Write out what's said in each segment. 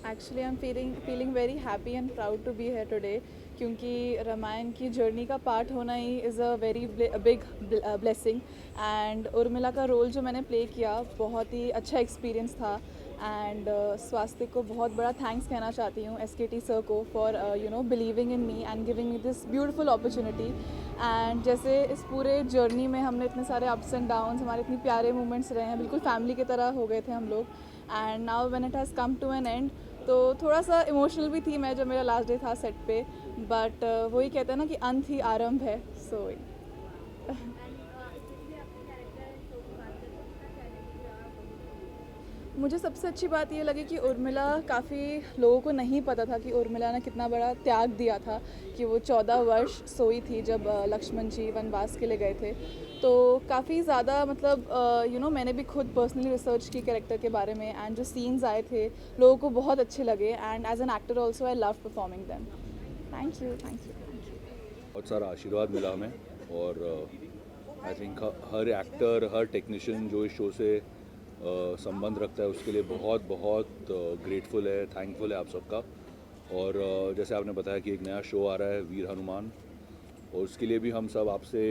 Actually I am feeling very happy and proud to be here today, क्योंकि रामायण की journey का part होना ही is a very big blessing. And Urmila का role जो मैंने प्ले किया बहुत ही अच्छा एक्सपीरियंस था। एंड स्वास्तिक को बहुत बड़ा थैंक्स कहना चाहती हूँ, SKT सर को, for believing in me and giving me this beautiful opportunity. And जैसे इस पूरे जर्नी में हमने इतने सारे अप्स एंड डाउन्स, हमारे इतने प्यारे मोमेंट्स रहे हैं, बिल्कुल फैमिली की तरह हो गए थे हम लोग। And now when it has come to an end, तो थोड़ा सा इमोशनल भी थी मैं जब मेरा लास्ट डे था सेट पे। बट वही कहते हैं ना कि अंत ही आरंभ है, सो मुझे सबसे अच्छी बात ये लगी कि उर्मिला, काफ़ी लोगों को नहीं पता था कि उर्मिला ने कितना बड़ा त्याग दिया था, कि वो 14 वर्ष सोई थी जब लक्ष्मण जी वनवास के लिए गए थे। तो काफ़ी ज़्यादा मतलब मैंने भी खुद पर्सनली रिसर्च की कैरेक्टर के बारे में, एंड जो सीन्स आए थे लोगों को बहुत अच्छे लगे। And as an actor also I love performing them. Thank you, thank you. बहुत सारा आशीर्वाद मिला हमें। और आई थिंक हर एक्टर, हर टेक्नीशियन जो इस शो से संबंध रखता है उसके लिए बहुत बहुत ग्रेटफुल है, थैंकफुल है आप सबका। और जैसे आपने बताया कि एक नया शो आ रहा है वीर हनुमान, और उसके लिए भी हम सब आपसे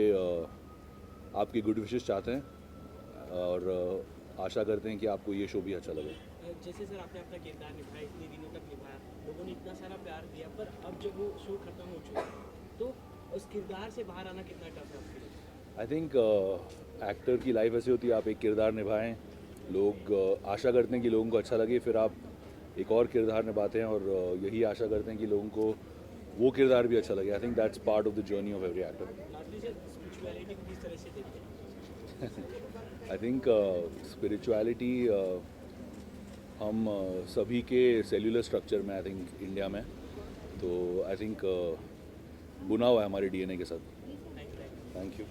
आपकी गुड विशेस चाहते हैं, और आशा करते हैं कि आपको ये शो भी अच्छा लगे। जैसे सर आपने अपना किरदार निभाया, इतने दिनों तक निभाया, लोगों ने इतना सारा प्यार दिया, पर अब जब वो शो खत्म हो चुका है तो उस किरदार से बाहर आना कितना टफ है आपके लिए? आई थिंक एक्टर की लाइफ ऐसी होती है, आप एक किरदार निभाएं, लोग आशा करते हैं कि लोगों को अच्छा लगे, फिर आप एक और किरदार निभाते हैं, और यही आशा करते हैं कि लोगों को वो किरदार भी अच्छा लगे। I think that's part of the journey of every actor. Lastly sir, spirituality को किस तरह से देखते हैं? आई थिंक स्पिरिचुअलिटी हम सभी के सेल्यूलर स्ट्रक्चर में, आई थिंक इंडिया में, तो आई थिंक बुना हुआ है हमारे DNA के साथ। Thank you.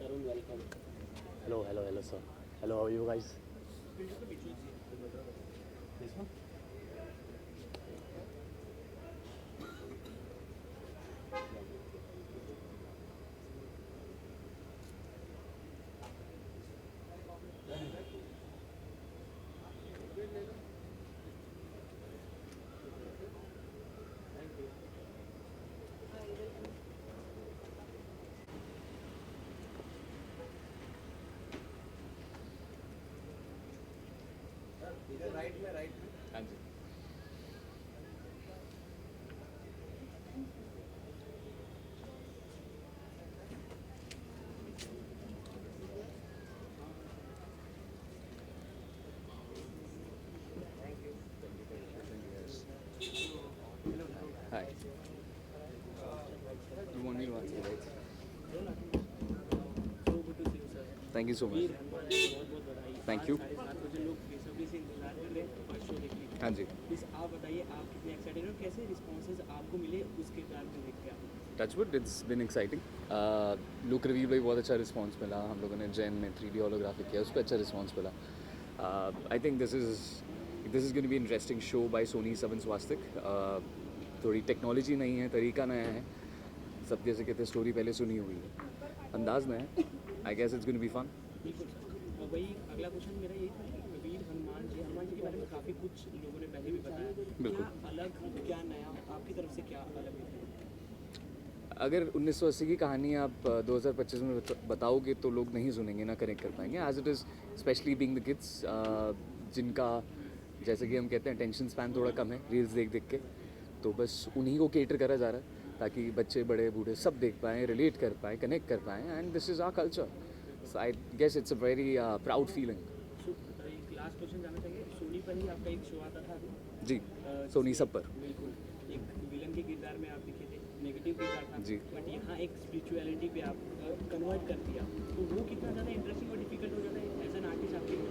Tarun, welcome. Hello, sir. Hello, how are you guys? This one? हाँ जी। Hi. You want me to answer, right? So good to see you, sir. Thank you so much. वीर हनुमान जी को बहुत बहुत बधाई। Thank you. 7:30 लोग बेसब्री से इंतजार कर रहे हैं फर्स्ट शो देखने का। हाँ जी। प्लीज आप बताइए, आप कितने एक्साइटेड हो, कैसे रिस्पॉन्सेज आपको मिले उस किरदार में देख के आप? Touchwood, it's been exciting. Look review पे बहुत अच्छा रिस्पांस मिला। हम लोगों ने जैन में 3D होलोग्राफी किया, उस पर अच्छा रिस्पांस मिला। I think this is going to be interesting show by Sony SAB Swastik. थोड़ी टेक्नोलॉजी नहीं है, तरीका नया है, सब जैसे कहते हैं स्टोरी पहले सुनी हुई है, अंदाज नया है। I guess it's going to be fun. बिल्कुल सर। और वही अगला क्वेश्चन मेरा यही था कि वीर हनुमान जी के के बारे में काफ़ी कुछ लोगों ने पहले भी बताया, बिल्कुल। क्या अलग क्या नया आपकी तरफ से क्या अलग है? अगर 1980 की कहानी आप 2025 में बताओगे तो लोग नहीं सुनेंगे, ना कनेक्ट कर पाएंगे, as it is specially being the kids जिनका जैसे कि हम कहते हैं टेंशन स्पैन थोड़ा कम है रील्स देख देख के, तो बस उन्हीं को केटर करा जा रहा है ताकि बच्चे बड़े बूढ़े सब देख पाएँ, रिलेट कर पाएँ, कनेक्ट कर पाएँ, and this is our culture. So I guess it's a very proud feeling. So एक लास्ट क्वेश्चन जानना चाहिए, सोनी पर ही आपका एक शो आता था अभी? जी, सोनी सब पर. बिल्कुल, एक विलन के किरदार में आप दिखे थे, नेगेटिव किरदार था जी. बट यहाँ एक स्पिरिचुअलिटी पे आप कन्वर्ट कर दिया, तो वो कितना ज़्यादा इंटरेस्टिंग और डिफिकल्ट हो जाता है एज एन आर्टिस्ट आपके लिए?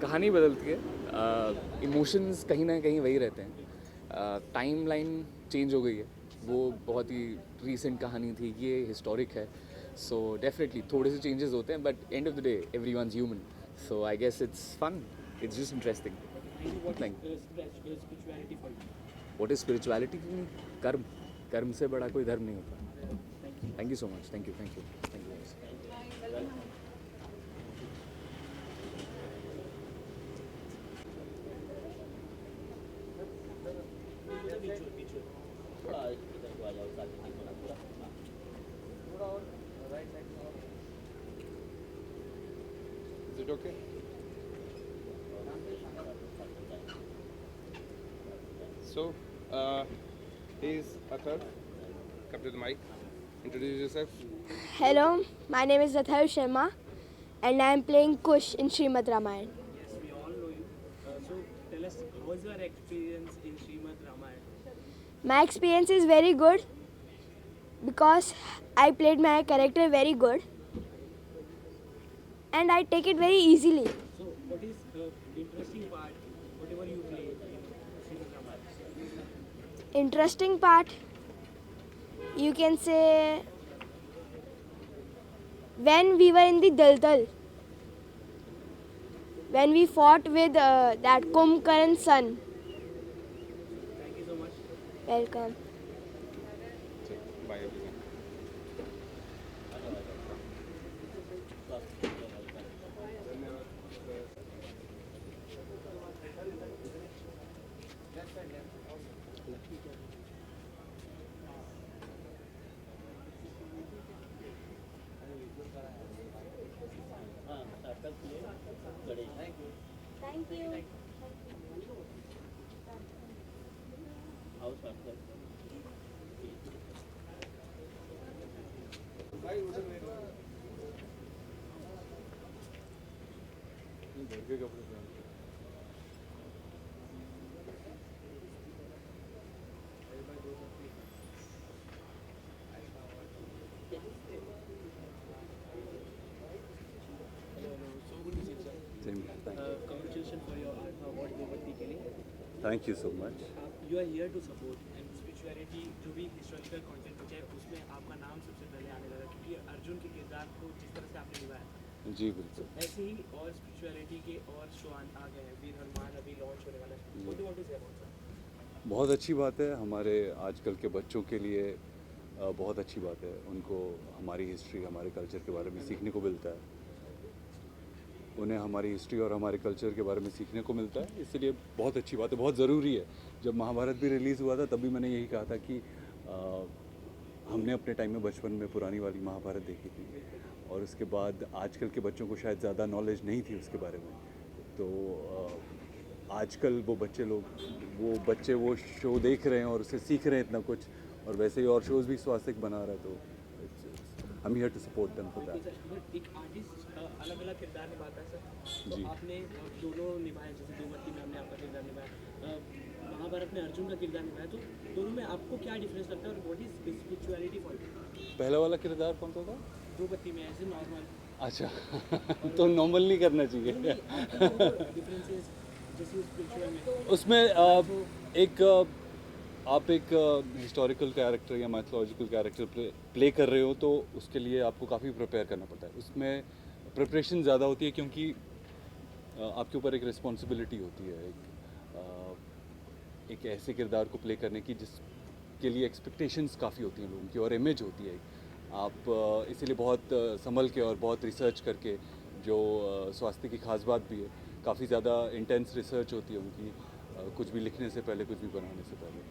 कहानी बदलती है, इमोशंस कहीं ना कहीं वही रहते हैं, टाइम लाइन चेंज हो गई है, वो बहुत ही रीसेंट कहानी थी, ये हिस्टोरिक है, सो डेफिनेटली थोड़े से चेंजेस होते हैं but end of the day every one human, so I guess it's fun, it's just interesting. Spirituality for you? What is spirituality? कर्म, कर्म से बड़ा कोई धर्म नहीं होता. Thank you so much. Thank you. Thank you. Thank you. Is it okay? So, he's Athar. Come to the mic. Introduce yourself. Hello, my name is Rathar Sharma and I am playing Kush in Srimad Ramayana. Yes, we all know you. So tell us, how was your experience in Srimad Ramayana? My experience is very good because I played my character very good and I take it very easily. So what is the interesting part, whatever you play in Srimad Ramayana? Interesting part, you can say, when we were in the Daldal, when we fought with that Kumbhkarn's son. Thank you so much. Welcome. Bye everyone. Thank you. Congratulations for your award Devti के लिए. Thank you so much. You are here to support and spirituality जो भी historical content बचा है उसमें आपका नाम सबसे पहले आने लगा क्योंकि अर्जुन के किरदार को जिस तरह से आपने निभाया, जी बिल्कुल. ऐसे ही और स्पिरिचुअलिटी के और शो आ गए हैं. वीर हनुमान अभी लॉन्च होने वाला है. What do you want to say about that? बहुत अच्छी बात है. हमारे आजकल के बच्चों के लिए बहुत अच्छी बात है. उनको हमारी हिस्ट्री, हमारे कल्चर के बारे में सीखने को मिलता है. उन्हें हमारी हिस्ट्री और हमारे कल्चर के बारे में सीखने को मिलता है, इसलिए बहुत अच्छी बात है, बहुत ज़रूरी है. जब महाभारत भी रिलीज़ हुआ था तब भी मैंने यही कहा था कि हमने अपने टाइम में बचपन में पुरानी वाली महाभारत देखी थी और उसके बाद आजकल के बच्चों को शायद ज़्यादा नॉलेज नहीं थी उसके बारे में. तो आजकल वो बच्चे वो शो देख रहे हैं और उससे सीख रहे हैं इतना कुछ, और वैसे ही और शोज़ भी स्वास्थ्य बना रहा है. तो I'm here to support them for that. But एक आर्टिस्ट अलग अलग किरदार निभाता है सर. तो जी. आपने दोनों निभाए, जैसे दोमती में हमने आपका किरदार निभाया, महाभारत में अर्जुन का किरदार निभाया, तो दोनों में आपको क्या डिफरेंस लगता है और what is spirituality for you? पहला वाला किरदार कौन सा था? द्रौपदी में ऐसे नॉर्मल अच्छा तो नॉर्मल नहीं करना चाहिए. डिफरेंसेस जैसे स्पिरिचुअल में उसमें आप एक हिस्टोरिकल कैरेक्टर या माइथोलॉजिकल कैरेक्टर प्ले कर रहे हो तो उसके लिए आपको काफ़ी प्रिपेयर करना पड़ता है. उसमें प्रिपरेशन ज़्यादा होती है क्योंकि आपके ऊपर एक रिस्पॉन्सिबिलिटी होती है एक ऐसे किरदार को प्ले करने की जिसके लिए एक्सपेक्टेशंस काफ़ी होती हैं लोगों की और इमेज होती है. आप इसीलिए बहुत संभल के और बहुत रिसर्च करके, जो स्वास्थ्य की खास बात भी है, काफ़ी ज़्यादा इंटेंस रिसर्च होती है उनकी, कुछ भी लिखने से पहले, कुछ भी बनाने से पहले।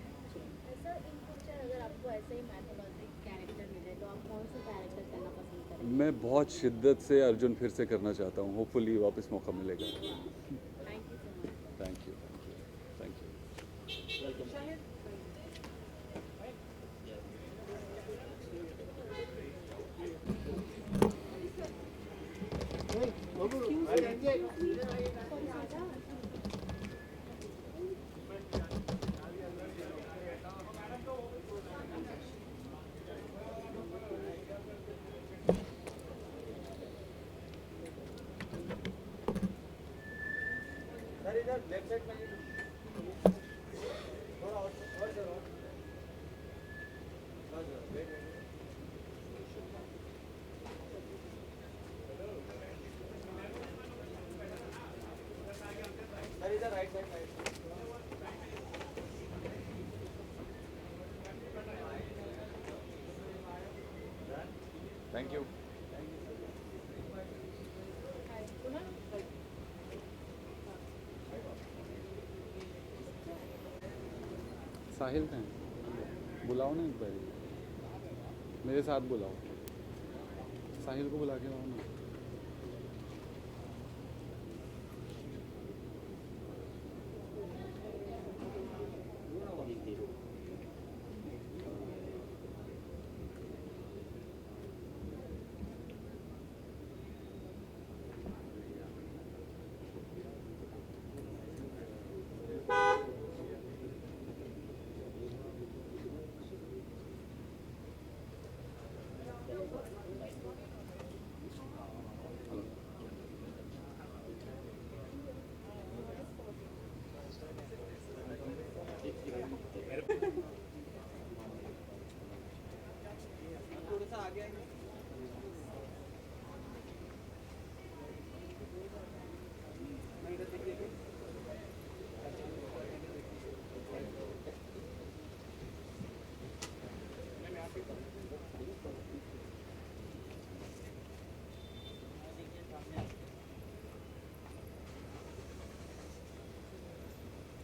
सर इन फ्यूचर अगर आपको ऐसे ही मैथोलॉजिक कैरेक्टर मिले तो आप कौन सा कैरेक्टर करना पसंद करेंगे? मैं बहुत शिद्दत से अर्जुन फिर से करना चाहता हूँ, होपफुली वापस मौका मिलेगा। Thank you so much. Thank you, thank you. Thank you. Sahil कहाँ है? बुलाओ ना एक बार, मेरे साथ बुलाओ, साहिल को बुला के लाओ ना।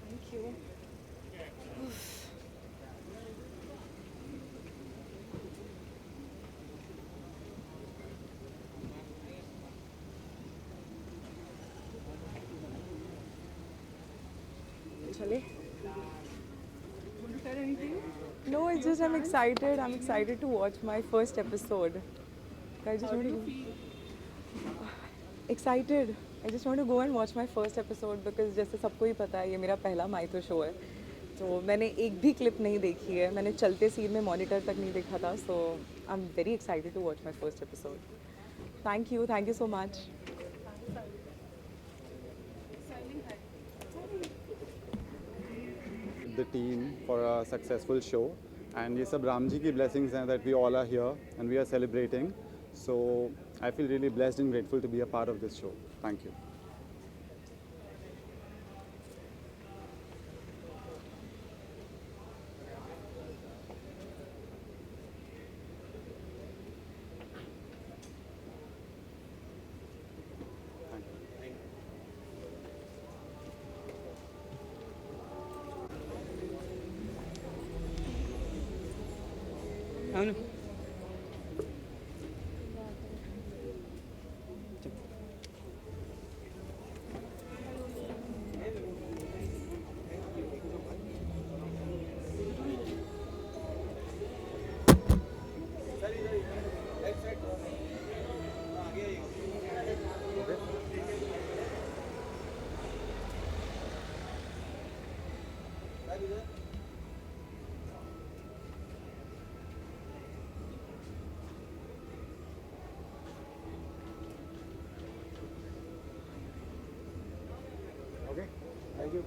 Thank you. Chale. Want to tell anything? No, it's just I'm excited. I'm excited to watch my first episode. I just want to excited. I just want to go and watch my first episode because जैसे सबको ही पता है ये मेरा पहला mytho show है, तो मैंने एक भी क्लिप नहीं देखी है, मैंने चलते सीन में मॉनिटर तक नहीं देखा था, so I'm very excited to watch my first episode. Thank you so much. The team for a successful show, and ये सब राम जी की blessings हैं that we all are here and we are celebrating. So I feel really blessed and grateful to be a part of this show. Thank you. అవును Okay. Thank you.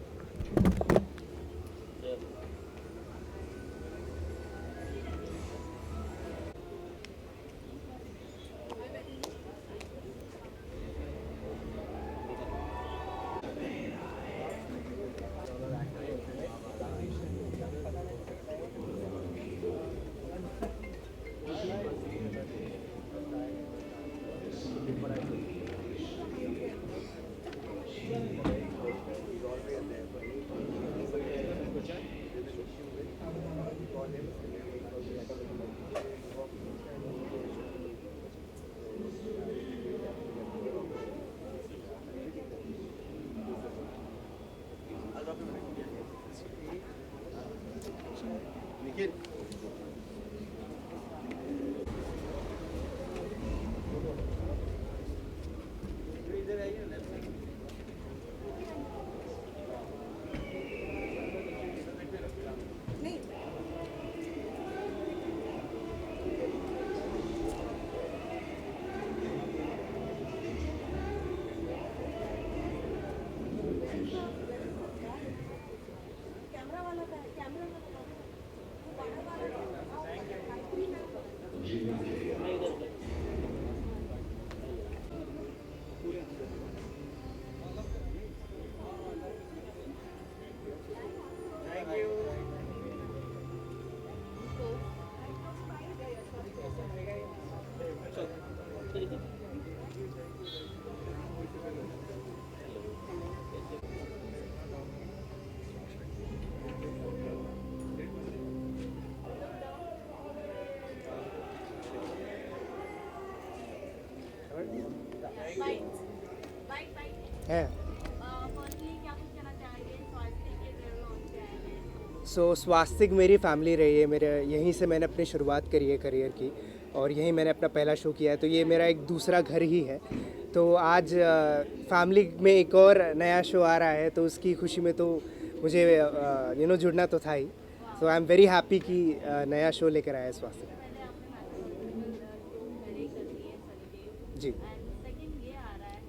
है firstly क्या कुछ कहना चाहेंगे स्वास्थ्य के ट्रेलर लॉन्च पे आए हैं सो स्वास्तिक मेरी फैमिली रही है, मेरे यहीं से मैंने अपनी शुरुआत करी है करियर की और यहीं मैंने अपना पहला शो किया है, तो ये मेरा एक दूसरा घर ही है। तो आज फैमिली में एक और नया शो आ रहा है, तो उसकी खुशी में तो मुझे जुड़ना तो था ही। सो आई एम वेरी हैप्पी कि नया शो लेकर आया है स्वास्तिक। पहले आपने मैथमेटिकल कर दी है सलीम जी एंड सेकंड ये आ रहा है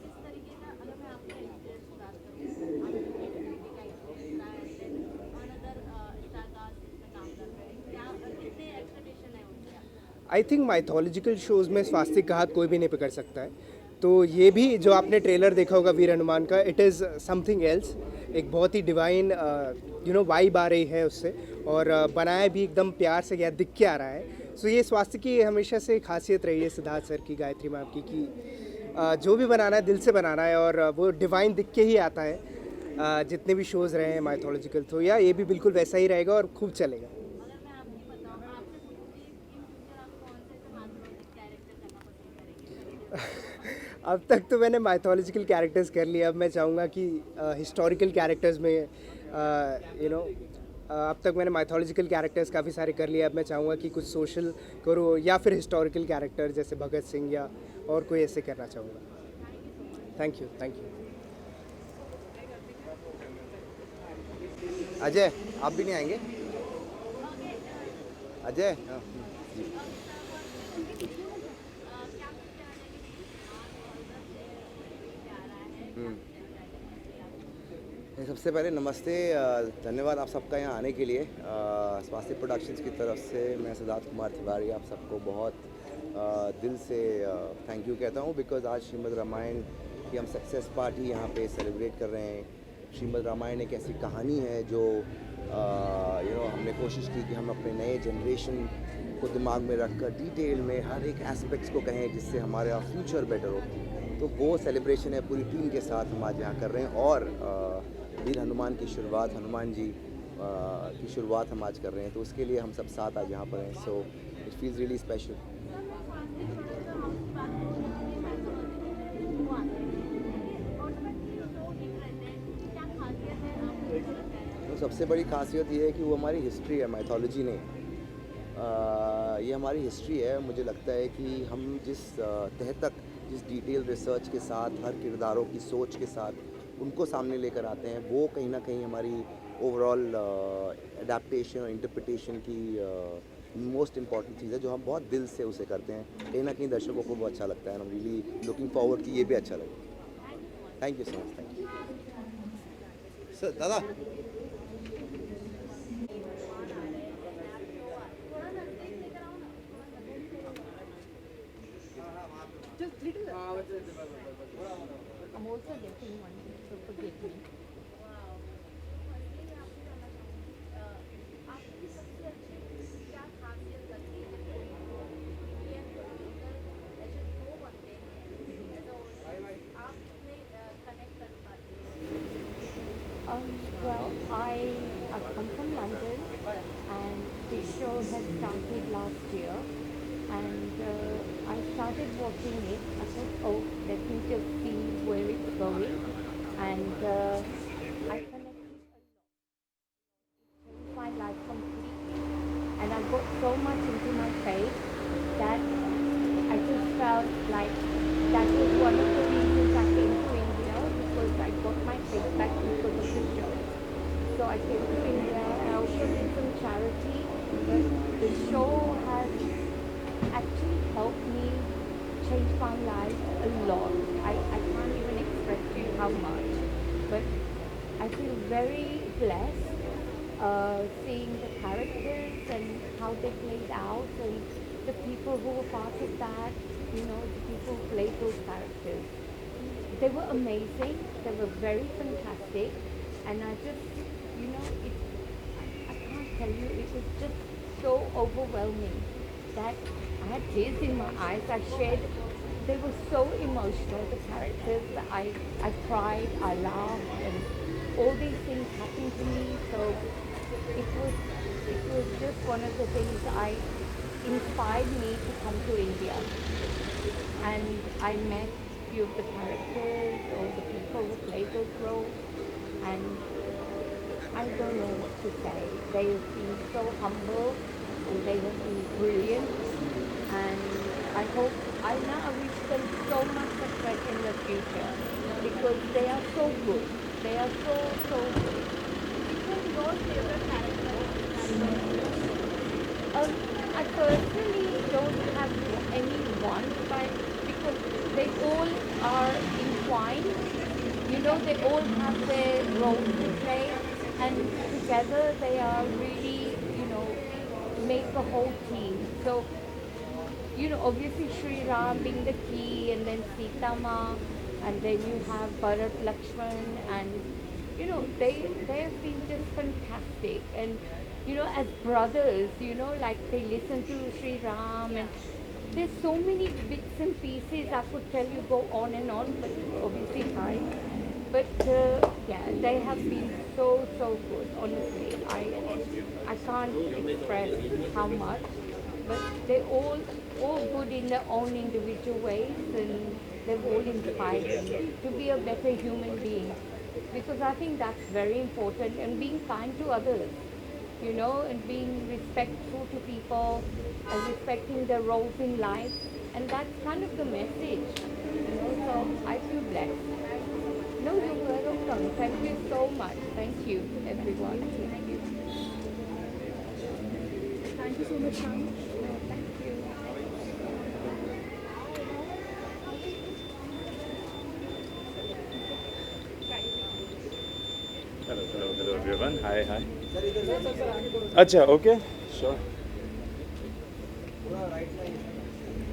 किस तरीके का अगर मैं आपका एक्सपीरियंस बात करूँ आपका एक्टिविटी का एक्सपीरियंस रहा है अनदर स्टार कास्ट इसमें काम कर रहे हैं क्या कितने एक्सपेक्टेशन है उनसे आई थिंक माइथोलॉजिकल शोज़ में स्वास्तिक का हाथ कोई भी नहीं पकड़ सकता है। तो ये भी जो आपने ट्रेलर देखा होगा वीर हनुमान का, इट इज़ समथिंग एल्स। एक बहुत ही डिवाइन वाइब आ रही है उससे, और बनाया भी एकदम प्यार से गया, दिख के आ रहा है। सो ये स्वास्तिक की हमेशा से खासियत रही है, सिद्धार्थ सर की, गायत्री मैम की, कि जो भी बनाना है दिल से बनाना है और वो डिवाइन दिख के ही आता है। जितने भी शोज़ रहे हैं माइथोलॉजिकल, तो या ये भी बिल्कुल वैसा ही रहेगा और खूब चलेगा। अगर मैं आपकी बताऊँ आपसे पूछूँ कि इन फ्यूचर आप कौन से माइथोलॉजिकल कैरेक्टर करना पसंद करेंगे अब तक तो मैंने माइथोलॉजिकल कैरेक्टर्स कर लिया, अब मैं चाहूँगा कि हिस्टोरिकल कैरेक्टर्स में अब तक मैंने माइथोलॉजिकल कैरेक्टर्स काफ़ी सारे कर लिए, अब मैं चाहूँगा कि कुछ सोशल करूँ या फिर हिस्टोरिकल कैरेक्टर जैसे भगत सिंह या और कोई ऐसे करना चाहूँगा। Thank you. अजय, आप भी नहीं आएंगे? अजय, हाँ, जी। सबसे पहले नमस्ते, धन्यवाद आप सबका यहाँ आने के लिए। स्वास्थ्य प्रोडक्शंस की तरफ से मैं सिद्धार्थ कुमार तिवारी आप सबको बहुत दिल से थैंक यू कहता हूँ, बिकॉज़ आज श्रीमद् रामायण की हम सक्सेस पार्टी यहाँ पे सेलिब्रेट कर रहे हैं। श्रीमद् रामायण एक ऐसी कहानी है जो हमने कोशिश की कि हम अपने नए जनरेशन को दिमाग में रखकर डिटेल में हर एक एस्पेक्ट्स को कहें जिससे हमारा फ्यूचर बेटर हो। तो वो सेलिब्रेशन है पूरी टीम के साथ हम आज यहाँ कर रहे हैं, और वीर हनुमान की शुरुआत, हनुमान जी की शुरुआत हम आज कर रहे हैं, तो उसके लिए हम सब साथ आज यहाँ पर हैं। So it feels really special. तो सबसे बड़ी खासियत ये है कि वो हमारी हिस्ट्री है, माइथोलॉजी नहीं। ये हमारी हिस्ट्री है। मुझे लगता है कि हम जिस तह तक, जिस डिटेल रिसर्च के साथ, हर किरदारों की सोच के साथ उनको सामने लेकर आते हैं, वो कहीं ना कहीं हमारी ओवरऑल एडेप्टेशन और इंटरप्रिटेशन की मोस्ट इम्पॉर्टेंट चीज़ है, जो हम बहुत दिल से उसे करते हैं। कहीं ना कहीं दर्शकों को वो अच्छा लगता है। I am really looking forward कि ये भी अच्छा लगे। Thank you so much. Thank you sir. दादा I'm also getting one, so forgive me. आपकी सबसे अच्छी क्या खासियत लगती है ये ऐसे शो बनते हैं ऐसा आप इसमें कनेक्ट कर पाते हैं? Well, I come from London, and this show has started last year, and I started watching it. I thought, oh, let me just see where it's going, and I connected a lot. It changed my life completely. so much into my faith that I just felt like that was one of the reasons I came to India, because I got my faith back because of the show. So I came to India. I also did some charity, but the show has actually helped me change my life a lot. I can't even express to you how much, but I feel very blessed seeing the characters and how they played out, and the people who were part of that, you know, the people who played those characters. They were amazing, they were very fantastic, and I just, you know, I can't tell you, it was just so overwhelming that I had tears in my eyes. I shared, they were so emotional, the characters. I cried, I laughed, and all these things happened to me. So it was just one of the things I inspired me to come to India. And I met few of the characters or the people who played those roles, and I don't know what to say. They have been so humble and they have been brilliant, and I hope I now wish them so much success in the future, because they are so good. They are so good. Which was your favorite character? I personally don't have any one, but because they all are entwined, you know, they all have their roles to play, and together they are really, you know, make a whole team. So, you know, obviously Sri Ram being the key, and then Sita Ma, and then you have Bharat Lakshman, and you know, they have been just fantastic. And you know, as brothers, you know, like they listen to Sri Ram, and there's so many bits and pieces I could tell you, go on and on, but obviously time. But yeah, they have been so good. Honestly, I can't express how much, but they all good in their own individual ways, and they've all inspired me to be a better human being, because I think that's very important, and being kind to others, you know, and being respectful to people and respecting their roles in life, and that's kind of the message, you know. So I feel blessed. No, you're welcome. Thank you so much. Thank you, everyone. Thank you. Thank you so much, ma'am. Thank you. Hello everyone. Hi. अच्छा, okay, sure.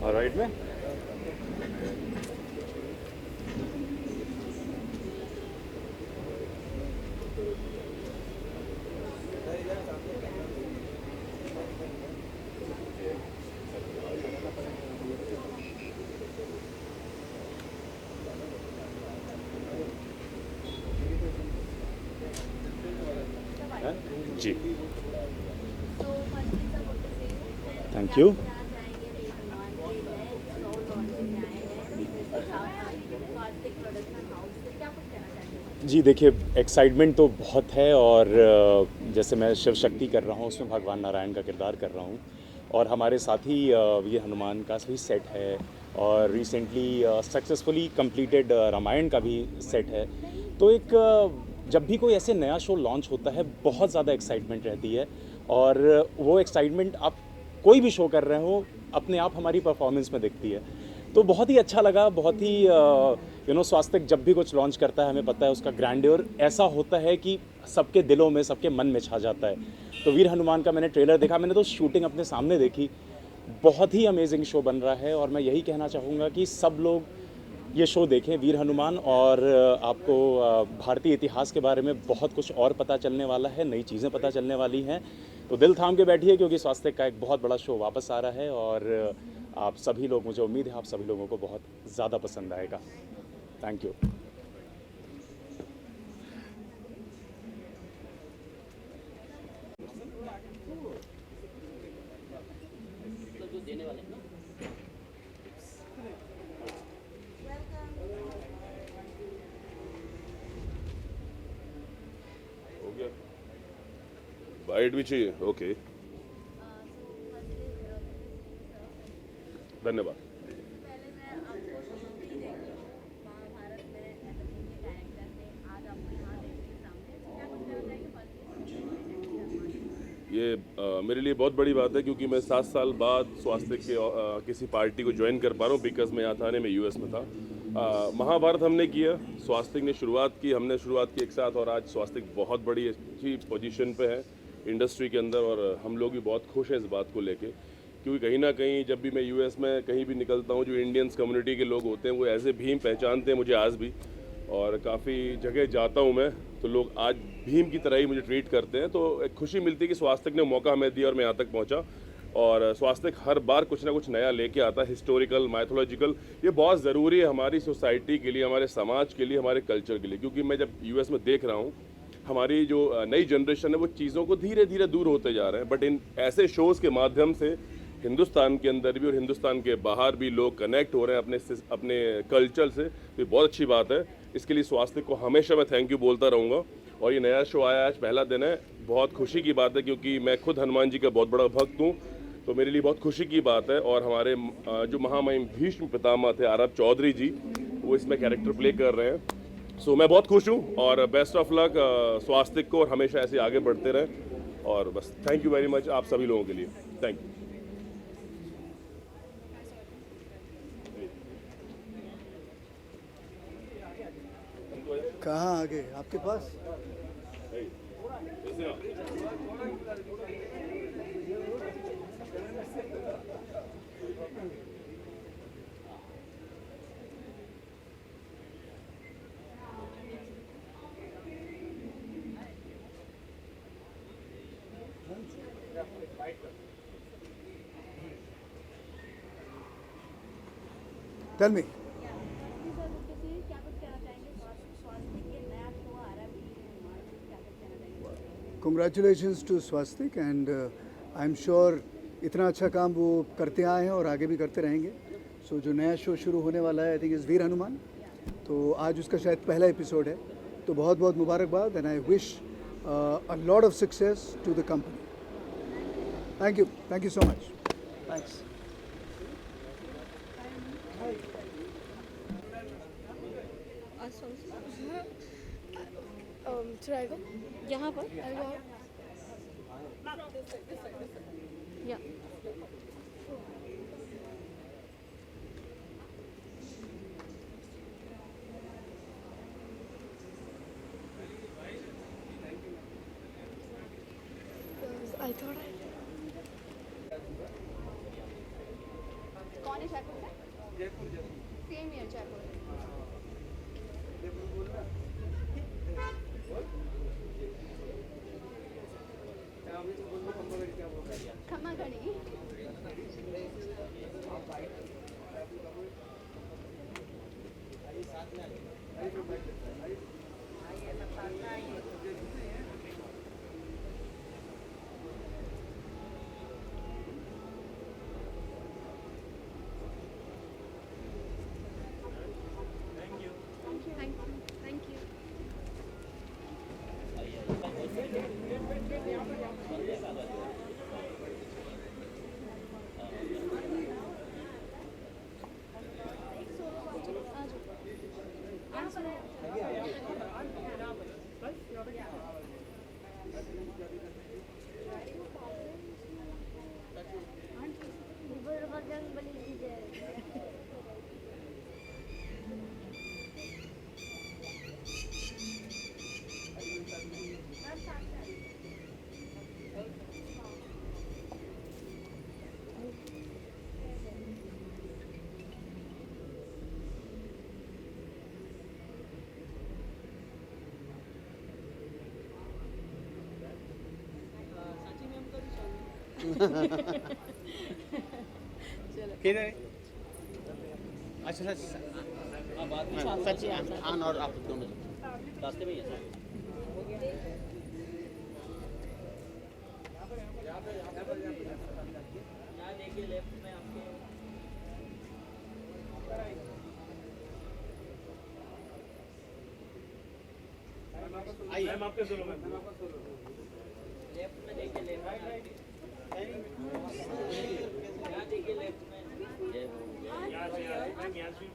All right, man. जी, So firstly, sir, what to say? Thank you. क्या जाएंगे वीर हनुमान के नए show launch में आए हैं, स्वास्तिक production house से, क्या कुछ कहना चाहेंगे? जी देखिए, एक्साइटमेंट तो बहुत है, और जैसे मैं शिव शक्ति कर रहा हूँ, उसमें भगवान नारायण का किरदार कर रहा हूँ, और हमारे साथ ही वीर हनुमान का भी सेट है, और रिसेंटली सक्सेसफुली कंप्लीटेड रामायण का भी सेट है. तो एक जब भी कोई ऐसे नया शो लॉन्च होता है, बहुत ज़्यादा एक्साइटमेंट रहती है, और वो एक्साइटमेंट आप कोई भी शो कर रहे हो, अपने आप हमारी परफॉर्मेंस में दिखती है. तो बहुत ही अच्छा लगा, बहुत ही यू नो, स्वास्तिक जब भी कुछ लॉन्च करता है, हमें पता है उसका ग्रैंड्योर ऐसा होता है कि सबके दिलों में, सबके मन में छा जाता है. तो वीर हनुमान का मैंने ट्रेलर देखा, मैंने तो शूटिंग अपने सामने देखी. बहुत ही अमेजिंग शो बन रहा है, और मैं यही कहना चाहूँगा कि सब लोग ये शो देखें, वीर हनुमान, और आपको भारतीय इतिहास के बारे में बहुत कुछ और पता चलने वाला है, नई चीज़ें पता चलने वाली हैं. तो दिल थाम के बैठिए, क्योंकि स्वास्तिक का एक बहुत बड़ा शो वापस आ रहा है, और आप सभी लोग, मुझे उम्मीद है आप सभी लोगों को बहुत ज़्यादा पसंद आएगा. Thank you. बाइट भी चाहिए, ओके. धन्यवाद। पहले मैं आपको मूवी देखी महाभारत में एनाथीन के कैरेक्टर में, आज आपको यहाँ देखने के सामने, क्या कुछ कहना चाहेंगे फर्स्ट? ये मेरे लिए बहुत बड़ी बात है क्योंकि मैं 7 साल बाद स्वास्थ्य के किसी पार्टी को ज्वाइन कर पा रहा हूँ बिकॉज मैं यहाँ था नहीं, मैं यूएस में था। महाभारत हमने किया, स्वास्थ्य ने शुरुआत की, हमने शुरुआत की एक साथ, और आज स्वास्थ्य बहुत बड़ी अच्छी पोजीशन पे है इंडस्ट्री के अंदर, और हम लोग भी बहुत खुश हैं इस बात को लेके, क्योंकि कहीं ना कहीं जब भी मैं यूएस में कहीं भी निकलता हूँ, जो इंडियंस कम्युनिटी के लोग होते हैं वो एज ए भीम पहचानते हैं मुझे आज भी, और काफ़ी जगह जाता हूँ मैं तो लोग आज भीम की तरह ही मुझे ट्रीट करते हैं। तो एक खुशी मिलती है कि स्वास्थ्य ने मौका हमें दिया और मैं यहाँ तक पहुँचा, और स्वास्थ्य हर बार कुछ ना कुछ नया लेके आता है, हिस्टोरिकल, माइथोलॉजिकल। ये बहुत ज़रूरी है हमारी सोसाइटी के लिए, हमारे समाज के लिए, हमारे कल्चर के लिए, क्योंकि मैं जब यूएस में देख रहा हूँ हमारी जो नई जनरेशन है वो चीज़ों को धीरे धीरे दूर होते जा रहे हैं, बट इन ऐसे शोज़ के माध्यम से हिंदुस्तान के अंदर भी और हिंदुस्तान के बाहर भी लोग कनेक्ट हो रहे हैं अपने कल्चर से। तो ये बहुत अच्छी बात है, इसके लिए स्वास्थ्य को हमेशा मैं थैंक यू बोलता रहूँगा। और ये नया शो आया, आज पहला दिन है, बहुत खुशी की बात है क्योंकि मैं खुद हनुमान जी का बहुत बड़ा भक्त हूँ, तो मेरे लिए बहुत खुशी की बात है। और हमारे जो महामहिम भीष्म पितामह थे आरब चौधरी जी, वो इसमें कैरेक्टर प्ले कर रहे हैं। सो मैं बहुत खुश हूँ और बेस्ट ऑफ लक स्वास्थ्य को, और हमेशा ऐसे आगे बढ़ते रहें। और बस थैंक यू वेरी मच आप सभी लोगों के लिए, थैंक यू। कहाँ आगे आपके पास? Tell me. Congratulations to Swastik and I'm sure इतना अच्छा काम वो करते आए हैं और आगे भी करते रहेंगे। सो जो नया शो शुरू होने वाला है आई थिंक इज़ वीर हनुमान, तो आज उसका शायद पहला एपिसोड है, तो बहुत बहुत मुबारकबाद and I wish a lot of success to the company. Thank you so much. Thanks. यहाँ पर या I thought कौन है जयपुर से? Jaipur same year Jaipur. खम्मा घड़ी थैंक यू। किधर है? अच्छा सच आन और आप दोनों रास्ते में ही है यहाँ देखिए लेफ्ट में आपके आइए मैम आपके सोलो में लेफ्ट में देखिए लेफ्ट यहाँ देखिए लेफ्ट में मियाज़ भी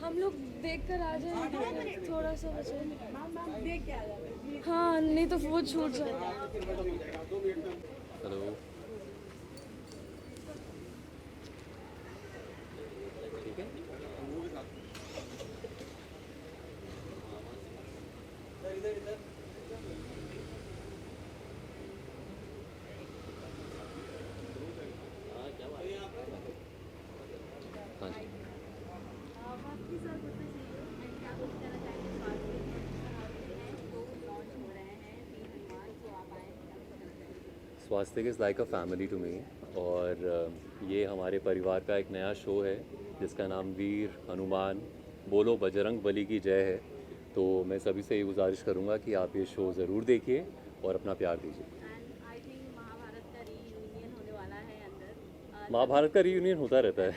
हम लोग देख कर आ जाएंगे थोड़ा सा बचे हाँ नहीं तो वो छूट जाएगा hello Swastik is like a family to me और ये हमारे परिवार का एक नया शो है जिसका नाम वीर हनुमान बोलो बजरंग बली की जय है। तो मैं सभी से ये गुजारिश करूँगा कि आप ये शो ज़रूर देखिए और अपना प्यार दीजिए। महाभारत का रीयूनियन होता रहता है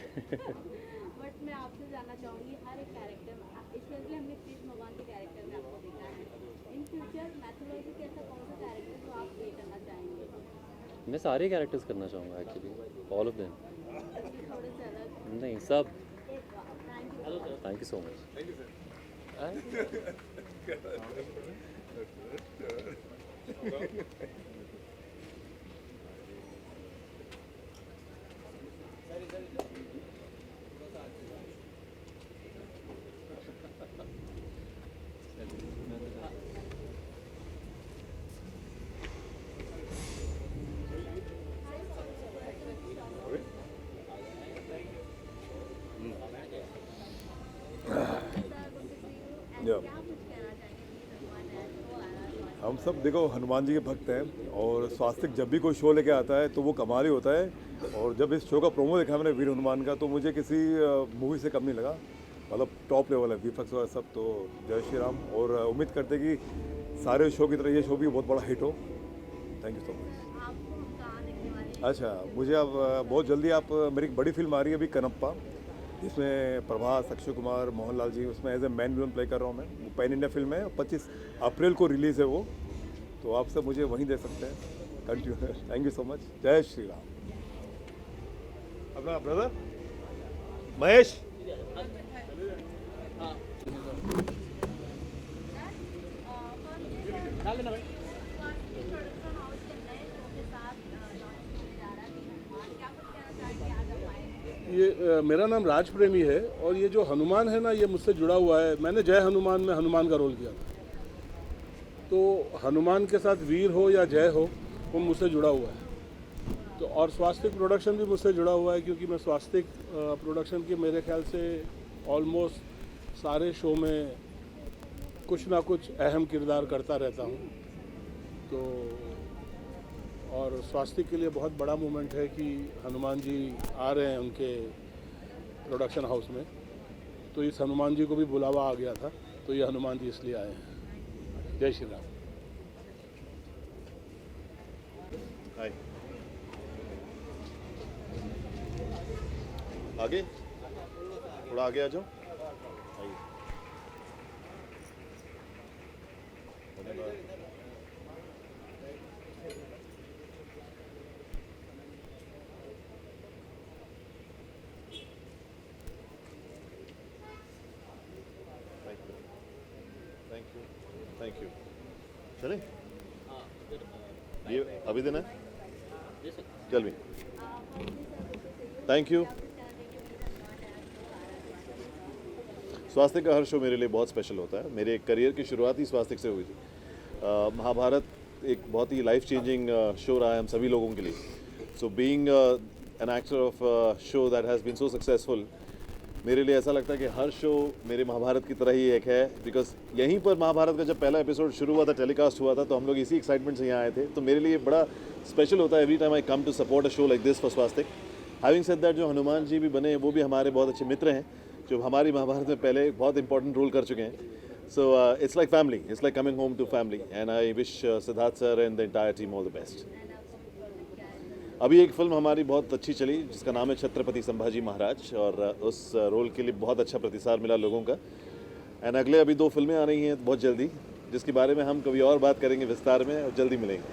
बट मैं आपसे जानना चाहूँगी हर एक कैरेक्टर स्पेशली हमने कृष्ण भगवान के कैरेक्टर में आपको देखा है इन फ्यूचर मैथोलॉजी के ऐसा कौन सा कैरेक्टर जो आप प्ले करना चाहेंगे? मैं सारे कैरेक्टर्स करना चाहूँगा एक्चुअली ऑल ऑफ देम थोड़े से अलग नहीं सब thank thank you you so much हम सब देखो हनुमान जी के भक्त हैं और स्वास्तिक जब भी कोई शो लेके आता है तो वो कमाल ही होता है। और जब इस शो का प्रोमो देखा मैंने वीर हनुमान का तो मुझे किसी मूवी से कम नहीं लगा, मतलब टॉप लेवल है वीएफएक्स और सब। तो जय श्री राम और उम्मीद करते कि सारे शो की तरह ये शो भी बहुत बड़ा हिट हो। Thank you so much. अच्छा मुझे अब बहुत जल्दी आप मेरी एक बड़ी फिल्म आ रही है अभी कनप्पा, जिसमें प्रभास, अक्षय कुमार, मोहनलाल जी उसमें as a main villain play कर रहा हूँ मैं। वो पैन इंडिया फिल्म है, 25 अप्रैल को रिलीज़ है वो, तो आप सब मुझे वहीं दे सकते हैं। Continue. Thank you so much. जय श्री राम। अपना ब्रदर महेश ये मेरा नाम राज प्रेमी है और ये जो हनुमान है ना ये मुझसे जुड़ा हुआ है। मैंने जय हनुमान में हनुमान का रोल किया था, तो हनुमान के साथ वीर हो या जय हो वो मुझसे जुड़ा हुआ है। तो और स्वास्तिक प्रोडक्शन भी मुझसे जुड़ा हुआ है क्योंकि मैं स्वास्तिक प्रोडक्शन के मेरे ख्याल से ऑलमोस्ट सारे शो में कुछ ना कुछ अहम किरदार करता रहता हूँ। तो और स्वास्तिक के लिए बहुत बड़ा मोमेंट है कि हनुमान जी आ रहे हैं उनके प्रोडक्शन हाउस में, तो इस हनुमान जी को भी बुलावा आ गया था, तो ये हनुमान जी इसलिए आए हैं। जय श्री राम। हाय आगे थोड़ा आगे आ जाओ। Thank you. चले ये अभी देना है, चल भी। Thank you. स्वास्तिक का हर शो मेरे लिए बहुत स्पेशल होता है। मेरे करियर की शुरुआत ही स्वास्तिक से हुई थी। महाभारत एक बहुत ही लाइफ चेंजिंग शो रहा है हम सभी लोगों के लिए। So being an actor of show that has been so successful, मेरे लिए ऐसा लगता है कि हर शो मेरे महाभारत की तरह ही एक है। बिकॉज यहीं पर महाभारत का जब पहला एपिसोड शुरू हुआ था, टेलीकास्ट हुआ था, तो हम लोग इसी एक्साइटमेंट से यहाँ आए थे। तो मेरे लिए बड़ा स्पेशल होता है every time I come to support a show like this for Swastik. Having said that, जो हनुमान जी भी बने वो भी हमारे बहुत अच्छे मित्र हैं जो हमारी महाभारत में पहले बहुत इंपॉर्टेंट रोल कर चुके हैं। So it's like family, it's like coming home to family, and I wish Siddharth sir and the entire team all the best. अभी एक फिल्म हमारी बहुत अच्छी चली जिसका नाम है छत्रपति संभाजी महाराज, और उस रोल के लिए बहुत अच्छा प्रतिसाद मिला लोगों का। एंड अगले अभी 2 फिल्में आ रही हैं बहुत जल्दी, जिसके बारे में हम कभी और बात करेंगे विस्तार में, और जल्दी मिलेंगे।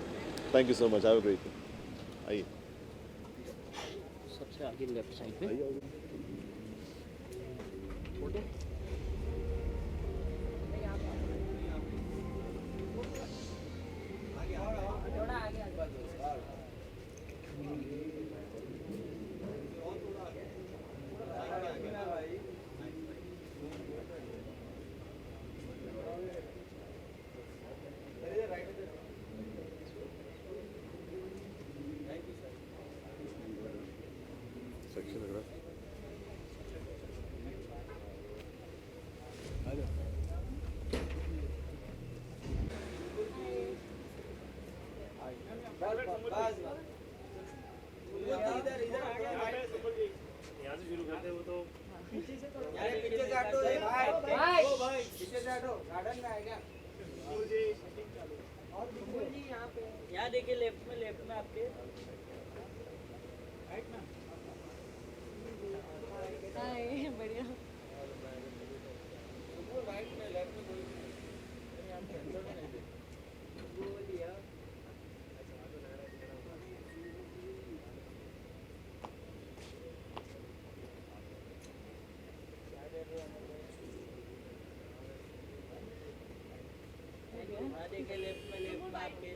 Thank you so much, have a great day. आइए सबसे आगे लेफ्ट साइड पे सेक्शन लग रहा है। यहाँ से शुरू करते वो तो पीछे से पीछे से हटो भाई पीछे से हटो, गार्डन में आएगा यहाँ देखिए लेफ्ट में आपके हाय बढ़िया राइट में लेफ्ट में कोई देखिए लेफ्ट में आपके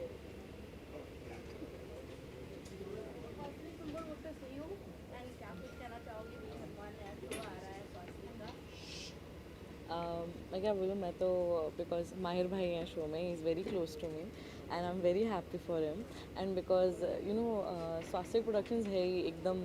क्या कुछ कहना चाहोगे वीर हनुमान नया शो आ रहा है स्वास्थ्य का? मैं क्या बोलूँ, मैं तो बिकॉज माहिर भाई हैं शो में, he is very close to me and I am very happy for him, and because you know Swastik productions है ही एकदम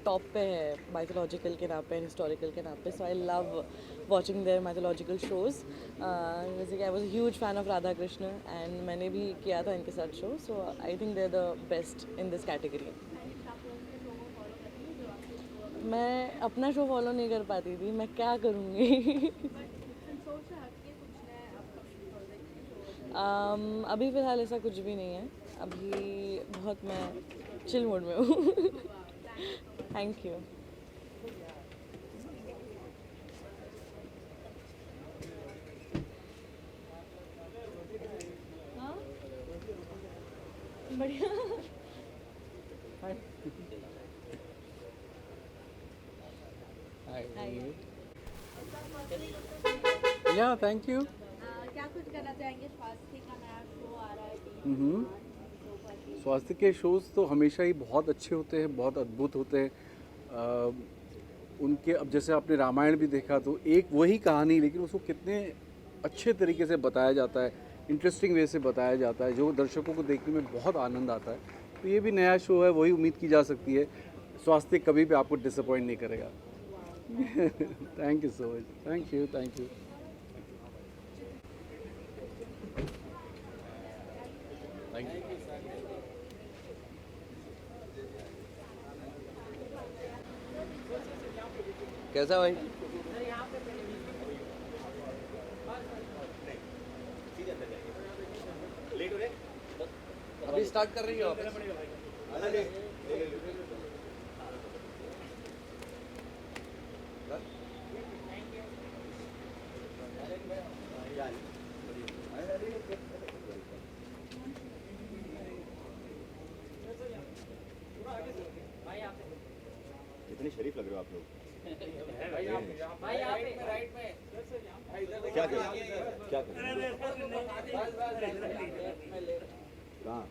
टॉप पे है माइथोलॉजिकल के नाम पे, हिस्टोरिकल के नाम पे, so I love watching their mythological shows. जैसे कि I was huge fan of Radha Krishna and मैंने भी किया था इनके साथ show, so I think they are the best in this category. मैं अपना शो फॉलो नहीं कर पाती थी, मैं क्या करूँगी अभी फ़िलहाल ऐसा कुछ भी नहीं है, अभी बहुत मैं चिल मूड में हूँ थैंक यू। बढ़िया या थैंक यू। क्या कुछ कहना चाहेंगे स्वास्थ्य का नया शो आ रहा है? स्वास्थ्य के शोज़ तो हमेशा ही बहुत अच्छे होते हैं, बहुत अद्भुत होते हैं। उनके अब जैसे आपने रामायण भी देखा तो एक वही कहानी, लेकिन उसको कितने अच्छे तरीके से बताया जाता है, इंटरेस्टिंग वे से बताया जाता है, जो दर्शकों को देखने में बहुत आनंद आता है। तो ये भी नया शो है, वही उम्मीद की जा सकती है। स्वास्थ्य कभी भी आपको डिसअपॉइंट नहीं करेगा thank you so much, thank you thank you. कैसा भाई? अभी स्टार्ट कर रही हो आप? कितने शरीफ लग रहे हो आप लोग। भाई राइट में क्या करें क्या करें कहाँ?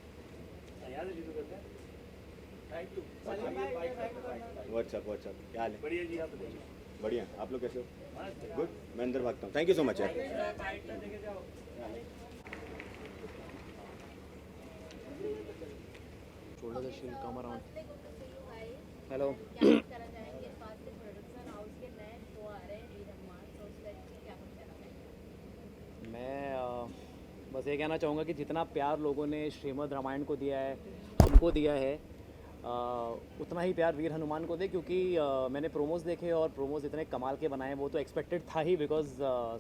व्हाट्सअप क्या हाल है? बढ़िया जी, आप बढ़िया, आप लोग कैसे हो? गुड, मैं अंदर भागता हूँ। थैंक यू सो मच यार। Shoulder the shield, come around. Hello क्या कुछ कहना चाहेंगे स्वास्थ्य प्रोडक्शन हाउस के नए शो आ रहे हैं वीर हनुमान, तो उसका क्या कुछ कहना चाहेंगे? मैं बस ये कहना चाहूँगा कि जितना प्यार लोगों ने श्रीमद् रामायण को दिया है, हमको दिया है, उतना ही प्यार वीर हनुमान को दे, क्योंकि मैंने प्रोमोज देखे और प्रोमोज इतने कमाल के बनाए। वो तो एक्सपेक्टेड था ही, बिकॉज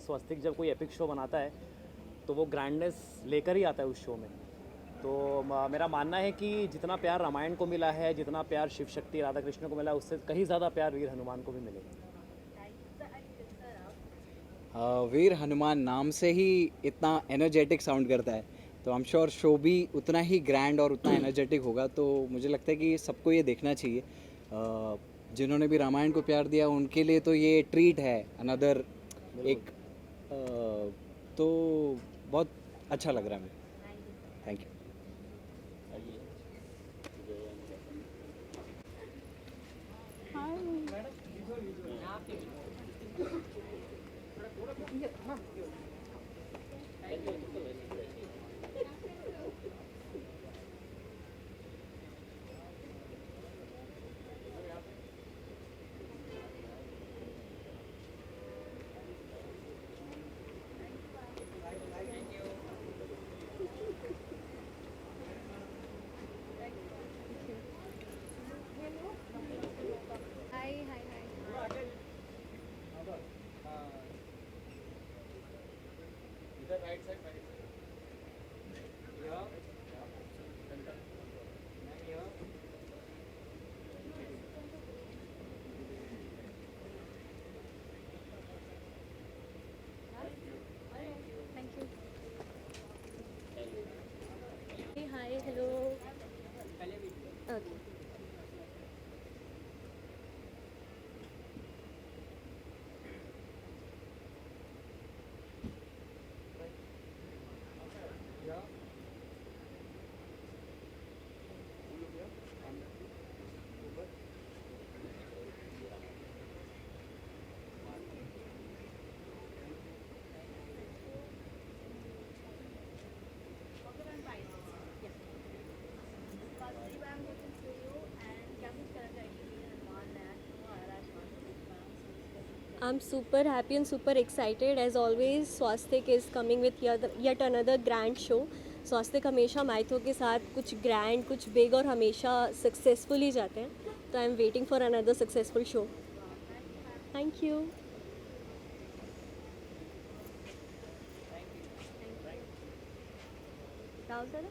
स्वस्तिक जब कोई एपिक शो बनाता है तो वो ग्रैंडनेस लेकर ही आता है उस शो में। तो मेरा मानना है कि जितना प्यार रामायण को मिला है, जितना प्यार शिव शक्ति राधा कृष्ण को मिला है, उससे कहीं ज़्यादा प्यार वीर हनुमान को भी मिलेगा। वीर हनुमान नाम से ही इतना एनर्जेटिक साउंड करता है, तो आई एम श्योर शो भी उतना ही ग्रैंड और उतना एनर्जेटिक होगा। तो मुझे लगता है कि सबको ये देखना चाहिए। जिन्होंने भी रामायण को प्यार दिया उनके लिए तो ये ट्रीट है, अनदर एक तो बहुत अच्छा लग रहा है मुझे। Thank you. Hi, hello. Okay. I'm super happy and super excited. As always, Swastik is coming with yet another grand show. Swastik हमेशा माइथो के साथ कुछ grand, कुछ big और हमेशा successful ही जाते हैं. तो I'm waiting for another successful show. Thank you. Rahul sir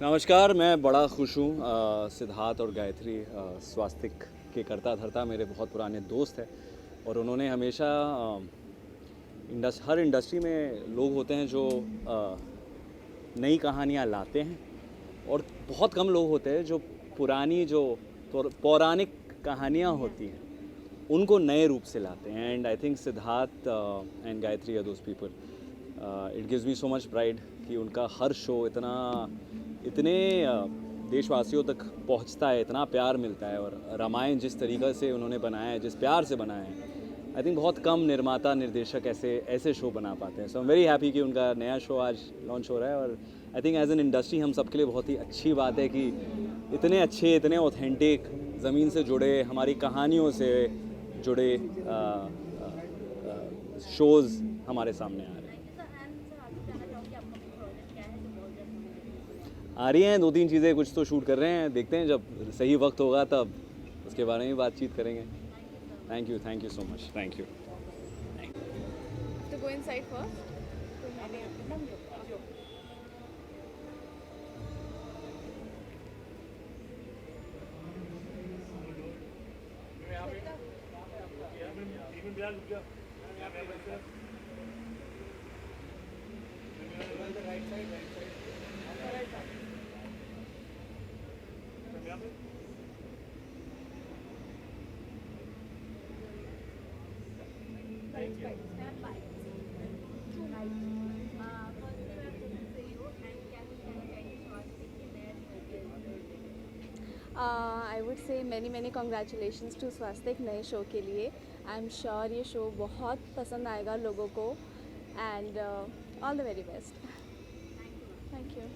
नमस्कार, मैं बड़ा खुश हूँ। सिद्धार्थ और गायत्री स्वास्तिक के करता धरता मेरे बहुत पुराने दोस्त हैं और उन्होंने हमेशा हर इंडस्ट्री में लोग होते हैं जो नई कहानियाँ लाते हैं और बहुत कम लोग होते हैं जो पुरानी जो पौराणिक कहानियाँ होती हैं उनको नए रूप से लाते हैं। And I think Siddharth and Gayatri are those people. It gives me so much pride कि उनका हर शो इतने देशवासियों तक पहुंचता है, इतना प्यार मिलता है। और रामायण जिस तरीक़े से उन्होंने बनाया है, जिस प्यार से बनाया है, आई थिंक बहुत कम निर्माता निर्देशक ऐसे शो बना पाते हैं। सो आई एम वेरी हैप्पी कि उनका नया शो आज लॉन्च हो रहा है। और I think as an industry हम सबके लिए बहुत ही अच्छी बात है कि इतने अच्छे, इतने ऑथेंटिक, ज़मीन से जुड़े, हमारी कहानियों से जुड़े शोज़ हमारे सामने आ रहे हैं। आ रही हैं 2-3 चीज़ें, कुछ तो शूट कर रहे हैं, देखते हैं जब सही वक्त होगा तब उसके बारे में बातचीत करेंगे। Thank you so much. Thank you. To go inside first. I would say many congratulations to Swastik नए शो के लिए. आई एम श्योर ये शो बहुत पसंद आएगा लोगों को, and all the very best. Thank you.